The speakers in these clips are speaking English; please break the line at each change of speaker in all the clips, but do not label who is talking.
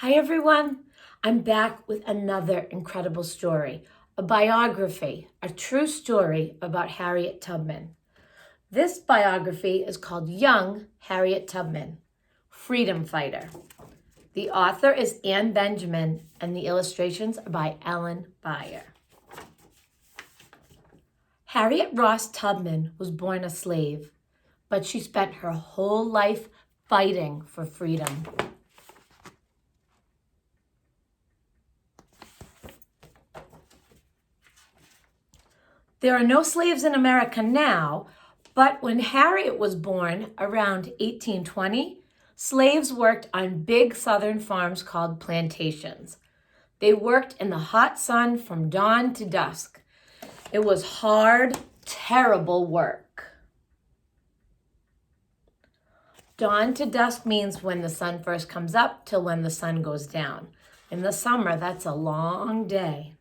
Hi everyone, I'm back with another incredible story, a biography, a true story about Harriet Tubman. This biography is called Young Harriet Tubman, Freedom Fighter. The author is Anne Benjamin and the illustrations are by Ellen Beyer. Harriet Ross Tubman was born a slave, but she spent her whole life fighting for freedom. There are no slaves in America now, but when Harriet was born around 1820, slaves worked on big southern farms called plantations. They worked in the hot sun from dawn to dusk. It was hard, terrible work. Dawn to dusk means when the sun first comes up till when the sun goes down. In the summer, that's a long day.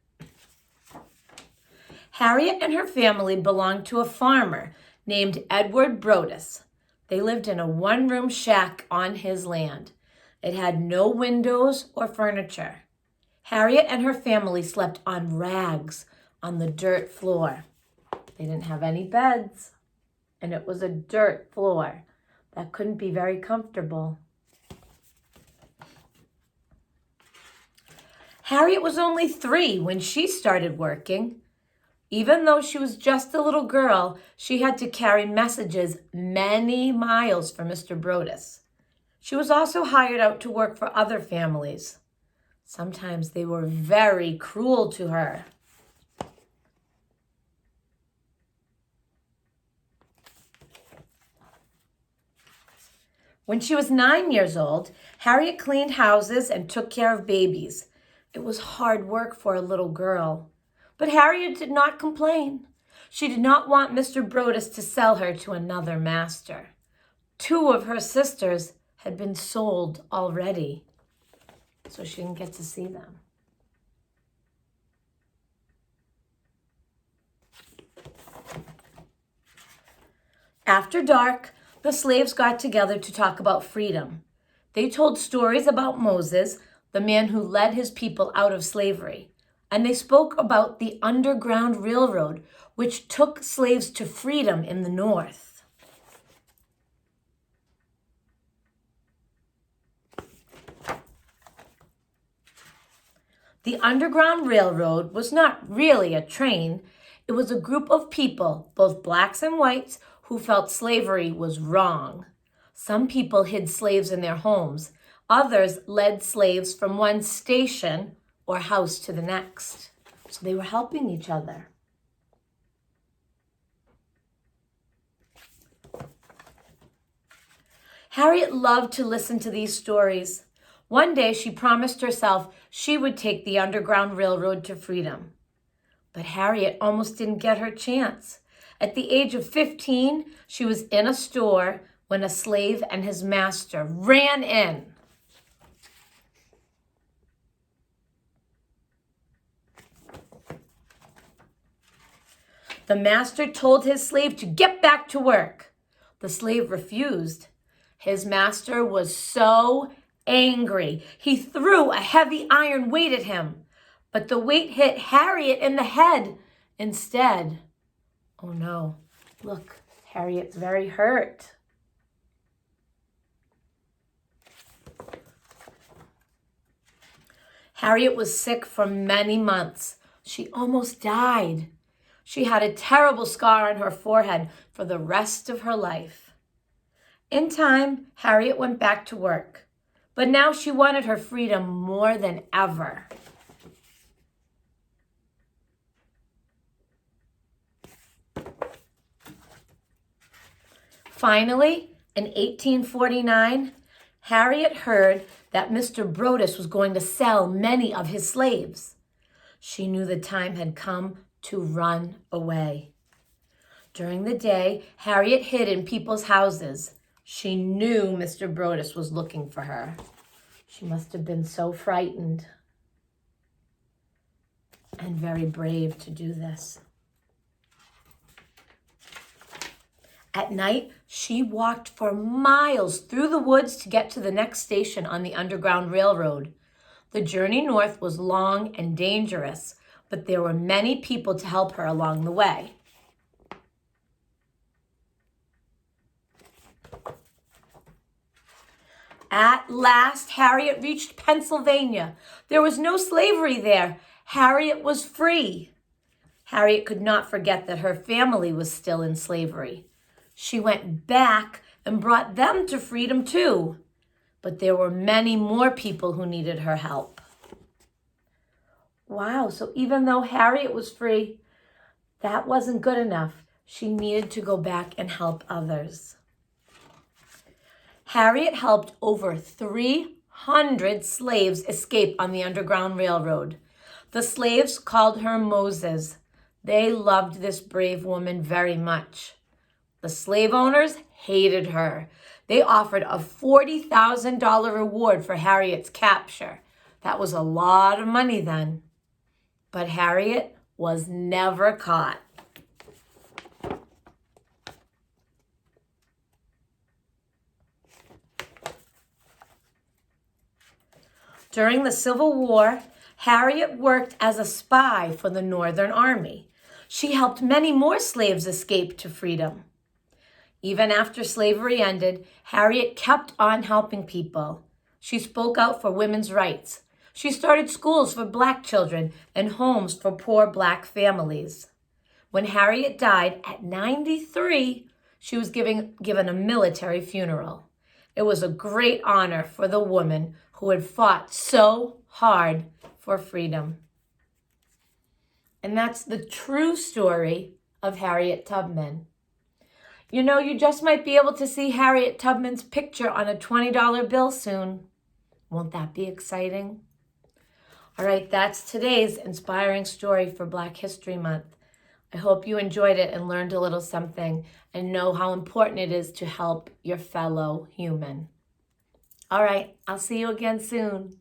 Harriet and her family belonged to a farmer named Edward Brodess. They lived in a one-room shack on his land. It had no windows or furniture. Harriet and her family slept on rags on the dirt floor. They didn't have any beds, and it was a dirt floor. That couldn't be very comfortable. Harriet was only 3 when she started working. Even though she was just a little girl, she had to carry messages many miles for Mr. Brodess. She was also hired out to work for other families. Sometimes they were very cruel to her. When she was 9 years old, Harriet cleaned houses and took care of babies. It was hard work for a little girl. But Harriet did not complain. She did not want Mr. Brodess to sell her to another master. 2 of her sisters had been sold already, so she didn't get to see them. After dark, the slaves got together to talk about freedom. They told stories about Moses, the man who led his people out of slavery. And they spoke about the Underground Railroad, which took slaves to freedom in the North. The Underground Railroad was not really a train. It was a group of people, both blacks and whites, who felt slavery was wrong. Some people hid slaves in their homes. Others led slaves from one station or house to the next. So they were helping each other. Harriet loved to listen to these stories. One day she promised herself she would take the Underground Railroad to freedom. But Harriet almost didn't get her chance. At the age of 15, she was in a store when a slave and his master ran in. The master told his slave to get back to work. The slave refused. His master was so angry. He threw a heavy iron weight at him, but the weight hit Harriet in the head instead. Oh no, look, Harriet's very hurt. Harriet was sick for many months. She almost died. She had a terrible scar on her forehead for the rest of her life. In time, Harriet went back to work, but now she wanted her freedom more than ever. Finally, in 1849, Harriet heard that Mr. Brodess was going to sell many of his slaves. She knew the time had come to run away. During the day, Harriet hid in people's houses. She knew Mr. Brodess was looking for her. She must have been so frightened and very brave to do this. At night, she walked for miles through the woods to get to the next station on the Underground Railroad. The journey north was long and dangerous, but there were many people to help her along the way. At last, Harriet reached Pennsylvania. There was no slavery there. Harriet was free. Harriet could not forget that her family was still in slavery. She went back and brought them to freedom too. But there were many more people who needed her help. Wow, so even though Harriet was free, that wasn't good enough. She needed to go back and help others. Harriet helped over 300 slaves escape on the Underground Railroad. The slaves called her Moses. They loved this brave woman very much. The slave owners hated her. They offered a $40,000 reward for Harriet's capture. That was a lot of money then. But Harriet was never caught. During the Civil War, Harriet worked as a spy for the Northern Army. She helped many more slaves escape to freedom. Even after slavery ended, Harriet kept on helping people. She spoke out for women's rights. She started schools for Black children and homes for poor Black families. When Harriet died at 93, she was given a military funeral. It was a great honor for the woman who had fought so hard for freedom. And that's the true story of Harriet Tubman. You know, you just might be able to see Harriet Tubman's picture on a $20 bill soon. Won't that be exciting? All right, that's today's inspiring story for Black History Month. I hope you enjoyed it and learned a little something and know how important it is to help your fellow human. All right, I'll see you again soon.